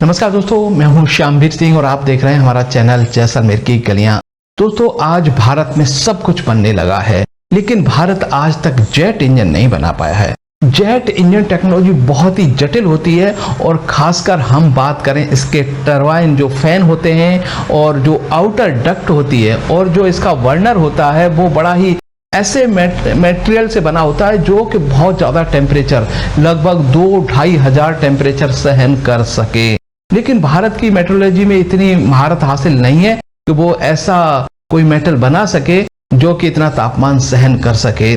नमस्कार दोस्तों, मैं हूं श्यामवीर सिंह और आप देख रहे हैं हमारा चैनल जैसलमेर की गलियां। दोस्तों, आज भारत में सब कुछ बनने लगा है, लेकिन भारत आज तक जेट इंजन नहीं बना पाया है। जेट इंजन टेक्नोलॉजी बहुत ही जटिल होती है और खासकर हम बात करें इसके टरबाइन जो फैन होते हैं और जो आउटर डक्ट होती है और जो इसका बर्नर होता है वो बड़ा ही ऐसे मटेरियल से बना होता है जो कि बहुत ज़्यादा टेम्परेचर लगभग 2-2.5 हजार टेम्परेचर सहन कर सके। लेकिन भारत की मेट्रोलॉजी में इतनी महारत हासिल नहीं है कि वो ऐसा कोई मेटल बना सके जो कि इतना तापमान सहन कर सके।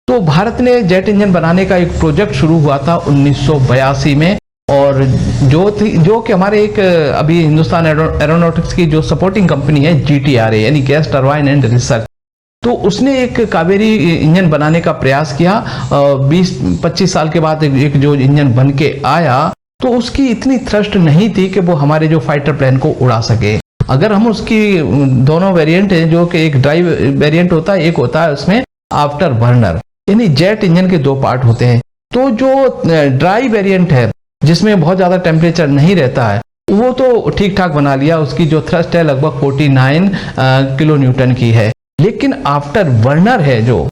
तो भारत ने जेट इंजन बनाने का एक प्रोजेक्ट शुरू हुआ था 1982 में, और जो कि हमारे एक अभी हिंदुस्तान एरोनॉटिक्स की जो सपोर्टिंग कंपनी है GTRA यानी गैस टरबाइन एंड रिसर्च, तो उसने एक कावेरी इंजन बनाने का प्रयास किया। 20-25 साल के बाद एक जो इंजन बन के आया तो उसकी इतनी थ्रस्ट नहीं थी कि वो हमारे जो फाइटर प्लेन को उड़ा सके। अगर हम उसकी दोनों वेरिएंट हैं, जो कि एक ड्राई वेरिएंट होता है, एक होता है उसमें आफ्टर बर्नर, यानी जेट इंजन के 2 पार्ट होते हैं। तो जो ड्राई वेरिएंट है जिसमें बहुत ज्यादा टेम्परेचर नहीं रहता है वो तो ठीक ठाक बना लिया, उसकी जो थ्रस्ट है लगभग 49 किलो न्यूटन की है। लेकिन आफ्टर बर्नर है जो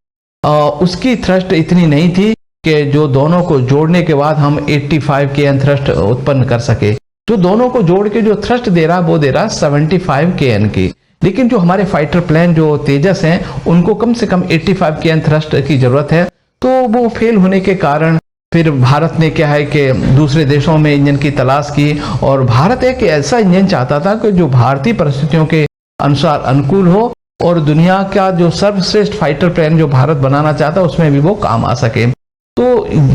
उसकी थ्रस्ट इतनी नहीं थी कि जो दोनों को जोड़ने के बाद हम 85 kN थ्रस्ट उत्पन्न कर सके। जो दोनों को जोड़ के जो थ्रस्ट दे रहा वो दे रहा 75 kN की। लेकिन जो हमारे फाइटर प्लेन जो तेजस हैं उनको कम से कम 85 kN थ्रस्ट की जरूरत है। तो वो फेल होने के कारण फिर भारत ने क्या है कि दूसरे देशों में इंजन की तलाश की, और भारत एक ऐसा इंजन चाहता था कि जो भारतीय परिस्थितियों के अनुसार अनुकूल हो और दुनिया का जो सर्वश्रेष्ठ फाइटर प्लेन जो भारत बनाना चाहता उसमें भी वो काम आ सके। तो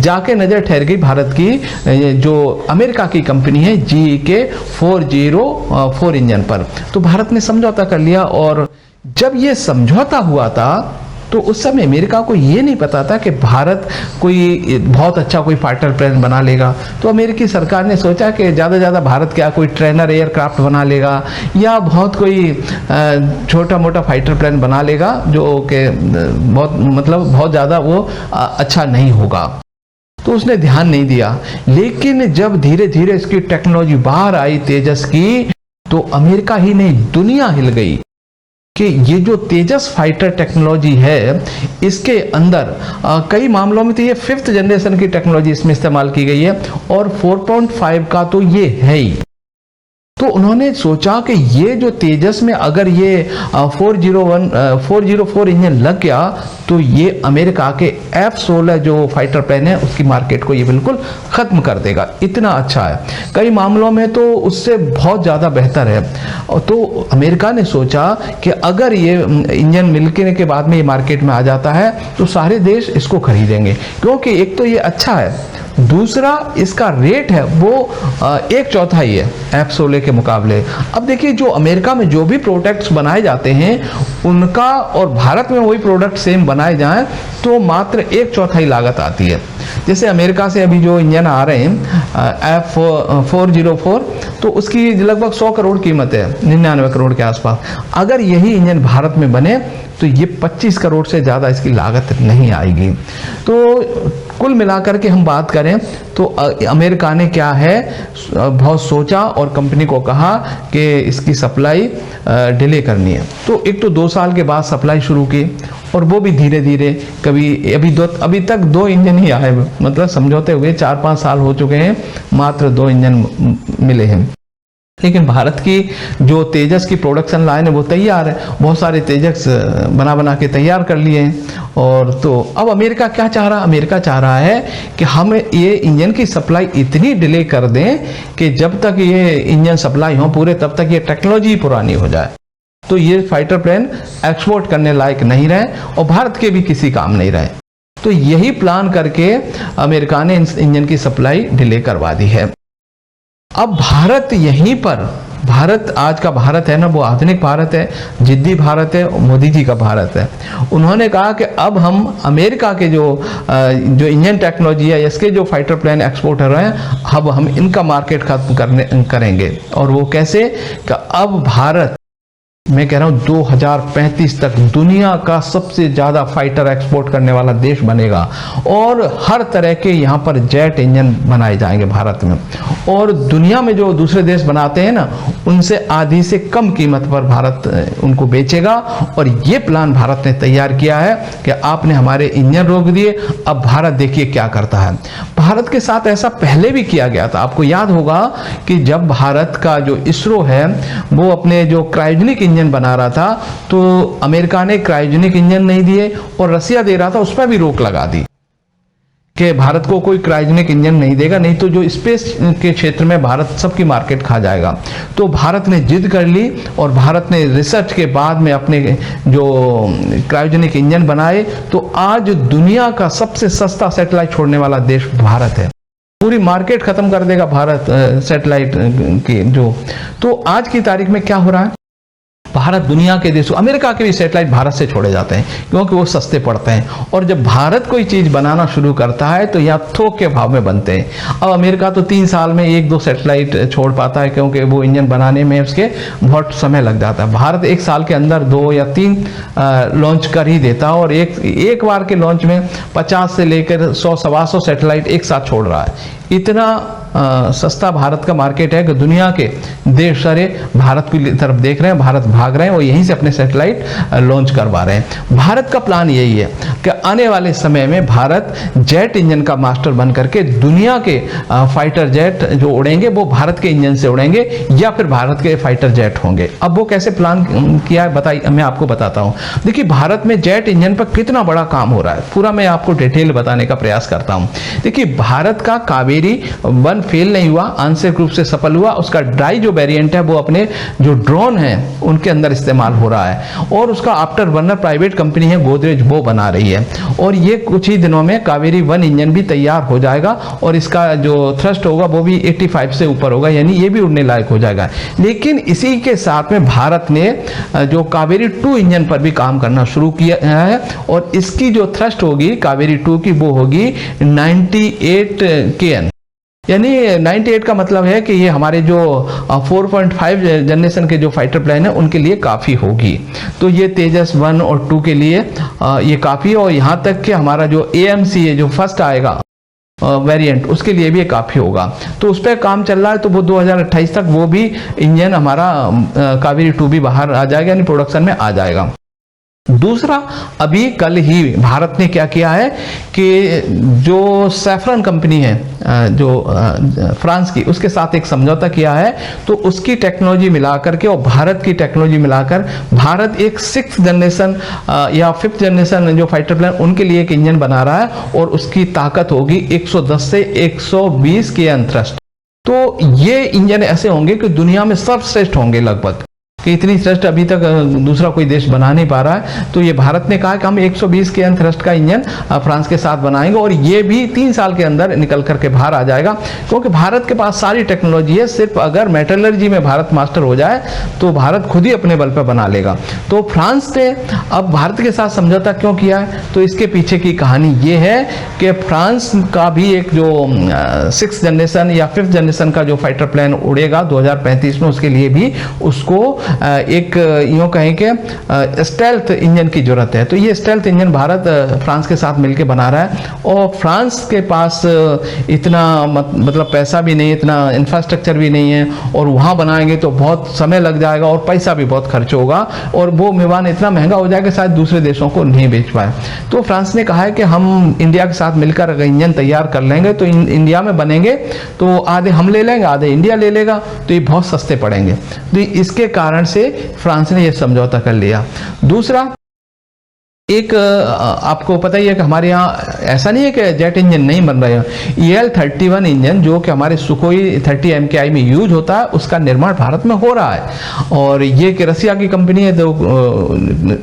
जाके नजर ठहर गई भारत की जो अमेरिका की कंपनी है GE 404 इंजन पर। तो भारत ने समझौता कर लिया, और जब ये समझौता हुआ था तो उस समय अमेरिका को ये नहीं पता था कि भारत कोई बहुत अच्छा कोई फाइटर प्लेन बना लेगा। तो अमेरिकी सरकार ने सोचा कि ज़्यादा से ज़्यादा भारत क्या कोई ट्रेनर एयरक्राफ्ट बना लेगा या बहुत कोई छोटा मोटा फाइटर प्लेन बना लेगा जो कि बहुत ज़्यादा वो अच्छा नहीं होगा। तो उसने ध्यान नहीं दिया। लेकिन जब धीरे धीरे इसकी टेक्नोलॉजी बाहर आई तेजस की, तो अमेरिका ही नहीं दुनिया हिल गई कि ये जो तेजस फाइटर टेक्नोलॉजी है इसके अंदर कई मामलों में तो ये 5th जनरेशन की टेक्नोलॉजी इसमें इस्तेमाल की गई है और 4.5 का तो ये है ही। तो उन्होंने सोचा कि ये जो तेजस में अगर ये 404 इंजन लग गया तो ये अमेरिका के F-16 जो फाइटर प्लेन है उसकी मार्केट को ये बिल्कुल खत्म कर देगा। इतना अच्छा है, कई मामलों में तो उससे बहुत ज़्यादा बेहतर है। तो अमेरिका ने सोचा कि अगर ये इंजन मिलने के बाद में ये मार्केट में आ जाता है तो सारे देश इसको खरीदेंगे, क्योंकि एक तो ये अच्छा है, दूसरा इसका रेट है वो 1/4 है F-16 के मुकाबले। अब देखिए, जो अमेरिका में जो भी प्रोडक्ट्स बनाए जाते हैं उनका और भारत में वही प्रोडक्ट सेम बनाए जाएं तो मात्र 1/4 लागत आती है। जैसे अमेरिका से अभी जो इंजन आ रहे हैं F404, तो उसकी लगभग 100 करोड़ कीमत है, 99 करोड़ के आसपास। अगर यही इंजन भारत में बने तो ये 25 करोड़ से ज़्यादा इसकी लागत नहीं आएगी। तो कुल मिलाकर के हम बात करें तो अमेरिका ने क्या है बहुत सोचा और कंपनी को कहा कि इसकी सप्लाई डिले करनी है। तो एक तो 2 साल के बाद सप्लाई शुरू की, और वो भी धीरे धीरे अभी तक 2 इंजन ही आए, मतलब समझौते हुए 4-5 साल हो चुके हैं, मात्र 2 इंजन मिले हैं। लेकिन भारत की जो तेजस की प्रोडक्शन लाइन है वो तैयार है, बहुत सारे तेजस बना के तैयार कर लिए हैं। और तो अब अमेरिका क्या चाह रहा है? अमेरिका चाह रहा है कि हम ये इंजन की सप्लाई इतनी डिले कर दें कि जब तक ये इंजन सप्लाई हो पूरे तब तक ये टेक्नोलॉजी पुरानी हो जाए, तो ये फाइटर प्लेन एक्सपोर्ट करने लायक नहीं रहे और भारत के भी किसी काम नहीं रहे। तो यही प्लान करके अमेरिका ने इंजन की सप्लाई डिले करवा दी है। अब भारत यहीं पर, भारत आज का भारत है ना, वो आधुनिक भारत है, जिद्दी भारत है, मोदी जी का भारत है। उन्होंने कहा कि अब हम अमेरिका के जो इंजन टेक्नोलॉजी है, इसके जो फाइटर प्लेन एक्सपोर्टर हैं, अब हम इनका मार्केट खत्म करेंगे। और वो कैसे कि अब भारत मैं कह रहा हूं 2035 तक दुनिया का सबसे ज्यादा फाइटर एक्सपोर्ट करने वाला देश बनेगा और हर तरह के यहां पर जेट इंजन बनाए जाएंगे भारत में। और दुनिया में जो दूसरे देश बनाते हैं ना, उनसे आधी से कम कीमत पर भारत उनको बेचेगा। और ये प्लान भारत ने तैयार किया है कि आपने हमारे इंजन रोक दिए, अब भारत देखिए क्या करता है। भारत के साथ ऐसा पहले भी किया गया था। आपको याद होगा कि जब भारत का जो इसरो है वो अपने जो क्रायोजेनिक इंजन बना रहा था, तो अमेरिका ने क्रायोजेनिक इंजन नहीं दिए और रसिया दे रहा था, उस पर भी रोक लगा दी कि भारत को कोई क्रायोजेनिक इंजन नहीं देगा, नहीं तो जो स्पेस के क्षेत्र में भारत सबकी मार्केट खा जाएगा। तो भारत ने जिद कर ली और भारत ने रिसर्च के बाद में अपने जो क्रायोजेनिक इंजन बनाए। तो आज दुनिया का सबसे सस्ता सैटेलाइट छोड़ने वाला देश भारत है। पूरी मार्केट खत्म कर देगा भारत सैटेलाइट की जो। तो आज की तारीख में क्या हो रहा है, भारत दुनिया के देशों, अमेरिका के भी सैटेलाइट भारत से छोड़े जाते हैं क्योंकि वो सस्ते पड़ते हैं। और जब भारत कोई चीज बनाना शुरू करता है तो यहाँ थोक के भाव में बनते हैं। अब अमेरिका तो 3 साल में 1-2 सैटेलाइट छोड़ पाता है क्योंकि वो इंजन बनाने में उसके बहुत समय लग जाता है। भारत 1 साल के अंदर 2 या 3 लॉन्च कर ही देता है और एक बार के लॉन्च में 50 से लेकर 100-125 सैटेलाइट एक साथ छोड़ रहा है। इतना सस्ता भारत का मार्केट है कि दुनिया के देश सारे भारत की तरफ देख रहे हैं, भारत भाग रहे हैं और यहीं से अपने सैटेलाइट लॉन्च करवा रहे हैं। भारत का प्लान यही है कि आने वाले समय में भारत जेट इंजन का मास्टर बन करके दुनिया के फाइटर जेट जो उड़ेंगे वो भारत के इंजन से उड़ेंगे या फिर भारत के फाइटर जेट होंगे। अब वो कैसे प्लान किया है बताइए, मैं आपको बताता हूँ। देखिए भारत में जेट इंजन पर कितना बड़ा काम हो रहा है, पूरा मैं आपको डिटेल बताने का प्रयास करता हूँ। देखिए भारत का कावेरी 1 फेल नहीं हुआ, आंशिक रूप से सफल हुआ। उसका ड्राई जो वेरिएंट है वो अपने जो ड्रोन है उनके अंदर इस्तेमाल हो रहा है और उसका आफ्टर बर्नर प्राइवेट कंपनी है गोदरेज वो बना रही है। और ये कुछ ही दिनों में कावेरी 1 इंजन भी तैयार हो जाएगा और इसका जो थ्रस्ट होगा वो भी 85 से ऊपर होगा, यानी ये भी उड़ने लायक हो जाएगा। लेकिन इसी के साथ में भारत ने जो कावेरी 2 इंजन पर भी काम करना शुरू किया है और इसकी जो थ्रस्ट होगी कावेरी 2 की वो होगी 98 kN, यानी 98 का मतलब है कि ये हमारे जो 4.5 जनरेशन के जो फाइटर प्लेन है उनके लिए काफ़ी होगी। तो ये तेजस 1 और 2 के लिए ये काफ़ी, और यहाँ तक कि हमारा जो AMC है जो फर्स्ट आएगा वेरिएंट उसके लिए भी ये काफ़ी होगा। तो उस पर काम चल रहा है। तो वो 2028 तक वो भी इंजन हमारा कावेरी 2 भी बाहर आ जाएगा, यानी प्रोडक्शन में आ जाएगा। दूसरा, अभी कल ही भारत ने क्या किया है कि जो सैफरन कंपनी है जो फ्रांस की, उसके साथ एक समझौता किया है। तो उसकी टेक्नोलॉजी मिलाकर के और भारत की टेक्नोलॉजी मिलाकर भारत एक 6th जनरेशन या 5th जनरेशन जो फाइटर प्लेन उनके लिए एक इंजन बना रहा है और उसकी ताकत होगी 110 से 120 kN थ्रस्ट। तो ये इंजन ऐसे होंगे कि दुनिया में सर्वश्रेष्ठ होंगे लगभग, कि इतनी थ्रस्ट अभी तक दूसरा कोई देश बना नहीं पा रहा है। तो ये भारत ने कहा कि हम 120 kN थ्रस्ट का इंजन फ्रांस के साथ बनाएंगे और ये भी 3 साल के अंदर निकल करके बाहर आ जाएगा, क्योंकि भारत के पास सारी टेक्नोलॉजी है। सिर्फ अगर मेटलर्जी में भारत मास्टर हो जाए तो भारत खुद ही अपने बल पर बना लेगा। तो फ्रांस ने अब भारत के साथ समझौता क्यों किया है, तो इसके पीछे की कहानी ये है कि फ्रांस का भी एक जो 6th जनरेशन या 5th जनरेशन का जो फाइटर प्लेन उड़ेगा 2035 में, उसके लिए भी उसको एक यूं कहें कि स्टेल्थ इंजन की जरूरत है। तो ये स्टेल्थ इंजन भारत फ्रांस के साथ मिलकर बना रहा है और फ्रांस के पास इतना मतलब पैसा भी नहीं, इतना इंफ्रास्ट्रक्चर भी नहीं है और वहाँ बनाएंगे तो बहुत समय लग जाएगा और पैसा भी बहुत खर्च होगा और वो विमान इतना महंगा हो जाएगा शायद दूसरे देशों को नहीं बेच पाए। तो फ्रांस ने कहा है कि हम इंडिया के साथ मिलकर अगर इंजन तैयार कर लेंगे तो इंडिया में बनेंगे तो आधे हम ले लेंगे आधे इंडिया ले लेगा, तो ये बहुत सस्ते पड़ेंगे। तो इसके कारण से फ्रांस ने यह समझौता कर लिया। दूसरा, एक आपको पता ही है कि हमारे यहाँ ऐसा नहीं है कि जेट इंजन नहीं बन रहे हैं। EL-31 इंजन जो कि हमारे सुखोई 30 MKI में यूज होता है उसका निर्माण भारत में हो रहा है और ये कि रसिया की कंपनी है, तो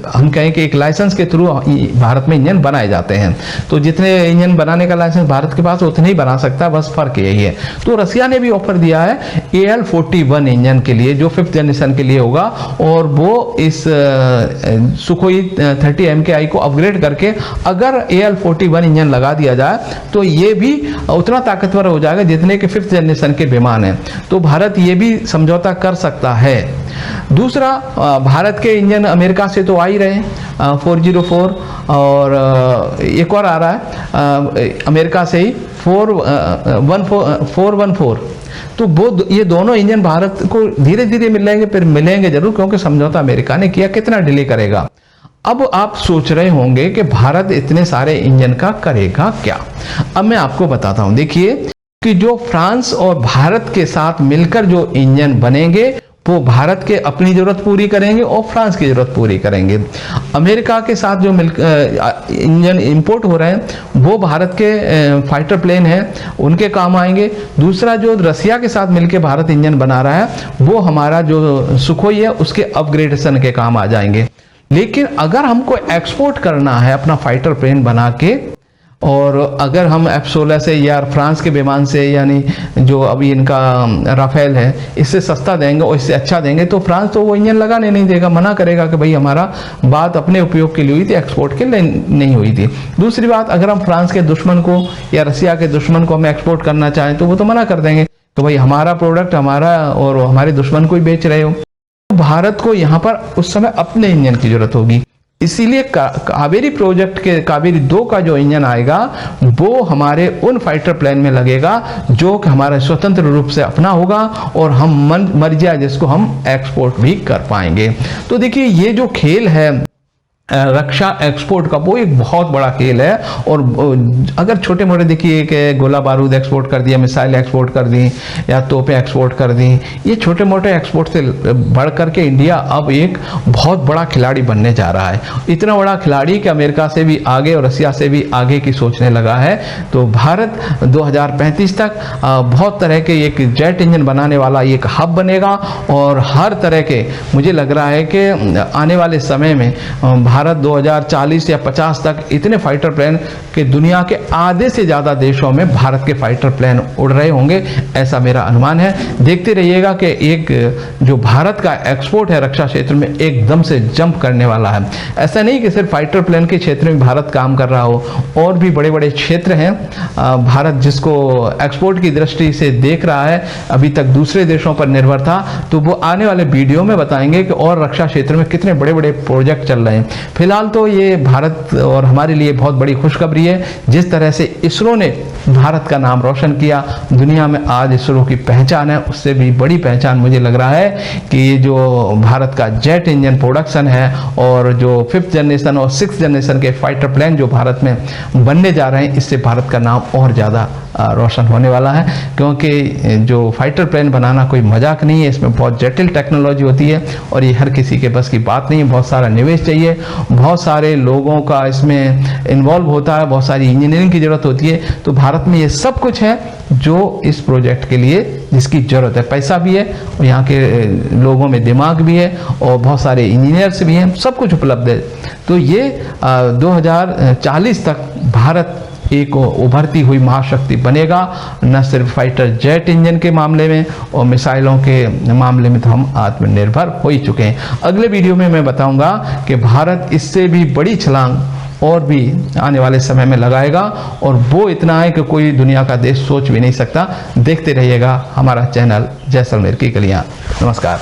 हम कहें कि एक लाइसेंस के थ्रू भारत में इंजन बनाए जाते हैं। तो जितने इंजन बनाने का लाइसेंस भारत के पास उतने ही बना सकता है, बस फर्क यही है। तो रसिया ने भी ऑफर दिया है AL-41 इंजन के लिए जो 5th जनरेशन के लिए होगा और वो इस सुखोई 30 MKI MTI को अपग्रेड करके अगर AL-41 इंजन लगा दिया जाए तो ये भी उतना ताकतवर हो जाएगा जितने के 5th जनरेशन के विमान हैं। तो भारत ये भी समझौता कर सकता है। दूसरा, भारत के इंजन अमेरिका से तो आ ही रहे 404 और एक और आ रहा है अमेरिका से ही 414। तो वो ये दोनों इंजन भारत को धीरे धीरे मिलेंगे, फिर मिलेंगे जरूर, क्योंकि समझौता अमेरिका ने किया, कितना डिले करेगा। अब आप सोच रहे होंगे कि भारत इतने सारे इंजन का करेगा क्या। अब मैं आपको बताता हूं, देखिए कि जो फ्रांस और भारत के साथ मिलकर जो इंजन बनेंगे वो भारत के अपनी जरूरत पूरी करेंगे और फ्रांस की जरूरत पूरी करेंगे। अमेरिका के साथ जो इंजन इंपोर्ट हो रहे हैं वो भारत के फाइटर प्लेन हैं, उनके काम आएंगे। दूसरा, जो रसिया के साथ मिलकर भारत इंजन बना रहा है वो हमारा जो सुखोई है उसके अपग्रेडेशन के काम आ जाएंगे। लेकिन अगर हमको एक्सपोर्ट करना है अपना फाइटर प्लेन बना के, और अगर हम F-16 से या फ्रांस के विमान से, यानी जो अभी इनका राफेल है, इससे सस्ता देंगे और इससे अच्छा देंगे, तो फ्रांस तो वो इंजन लगाने नहीं देगा, मना करेगा कि भाई हमारा बात अपने उपयोग के लिए हुई थी, एक्सपोर्ट के लिए नहीं हुई थी। दूसरी बात, अगर हम फ्रांस के दुश्मन को या रसिया के दुश्मन को हम एक्सपोर्ट करना चाहें तो वो तो मना कर देंगे, तो भाई हमारा प्रोडक्ट हमारा और हमारे दुश्मन को ही बेच रहे हो। भारत को यहाँ पर उस समय अपने इंजन की जरूरत होगी, इसीलिए कावेरी प्रोजेक्ट के कावेरी 2 का जो इंजन आएगा वो हमारे उन फाइटर प्लेन में लगेगा जो कि हमारा स्वतंत्र रूप से अपना होगा और हम मर्जी जिसको हम एक्सपोर्ट भी कर पाएंगे। तो देखिए, ये जो खेल है रक्षा एक्सपोर्ट का, वो एक बहुत बड़ा खेल है। और अगर छोटे मोटे देखिए कि गोला बारूद एक्सपोर्ट कर दिया, मिसाइल एक्सपोर्ट कर दी या तोपें एक्सपोर्ट कर दी, ये छोटे मोटे एक्सपोर्ट से बढ़ करके इंडिया अब एक बहुत बड़ा खिलाड़ी बनने जा रहा है। इतना बड़ा खिलाड़ी कि अमेरिका से भी आगे और रसिया से भी आगे की सोचने लगा है। तो भारत 2035 तक बहुत तरह के एक जेट इंजन बनाने वाला एक हब बनेगा और हर तरह के, मुझे लग रहा है कि आने वाले समय में भारत 2040 या 50 तक इतने फाइटर प्लेन के दुनिया के आधे से ज्यादा देशों में भारत के फाइटर प्लेन उड़ रहे होंगे, ऐसा मेरा अनुमान है। देखते रहिएगा कि एक जो भारत का एक्सपोर्ट है रक्षा क्षेत्र में एकदम से जंप करने वाला है। ऐसा नहीं कि सिर्फ फाइटर प्लेन के क्षेत्र में भारत काम कर रहा हो, और भी बड़े बड़े क्षेत्र हैं भारत जिसको एक्सपोर्ट की दृष्टि से देख रहा है। अभी तक दूसरे देशों पर निर्भर था, तो वो आने वाले वीडियो में बताएंगे कि और रक्षा क्षेत्र में कितने बड़े बड़े प्रोजेक्ट चल रहे हैं। फिलहाल तो ये भारत और हमारे लिए बहुत बड़ी खुशखबरी है। जिस तरह से इसरो ने भारत का नाम रोशन किया, दुनिया में आज इसरो की पहचान है, उससे भी बड़ी पहचान मुझे लग रहा है कि ये जो भारत का जेट इंजन प्रोडक्शन है और जो 5th जनरेशन और 6th जनरेशन के फाइटर प्लेन जो भारत में बनने जा रहे हैं, इससे भारत का नाम और ज़्यादा रोशन होने वाला है। क्योंकि जो फाइटर प्लेन बनाना कोई मजाक नहीं है, इसमें बहुत जटिल टेक्नोलॉजी होती है और ये हर किसी के बस की बात नहीं है। बहुत सारा निवेश चाहिए, बहुत सारे लोगों का इसमें इन्वॉल्व होता है, बहुत सारी इंजीनियरिंग की जरूरत होती है। तो भारत में ये सब कुछ है जो इस प्रोजेक्ट के लिए जिसकी जरूरत है। पैसा भी है और यहाँ के लोगों में दिमाग भी है और बहुत सारे इंजीनियर्स भी हैं, सब कुछ उपलब्ध है। तो ये 2040 तक भारत एक उभरती हुई महाशक्ति बनेगा, न सिर्फ फाइटर जेट इंजन के मामले में और मिसाइलों के मामले में तो हम आत्मनिर्भर हो ही चुके हैं। अगले वीडियो में मैं बताऊंगा कि भारत इससे भी बड़ी छलांग और भी आने वाले समय में लगाएगा, और वो इतना है कि कोई दुनिया का देश सोच भी नहीं सकता। देखते रहिएगा हमारा चैनल जैसलमेर की गलियां। नमस्कार।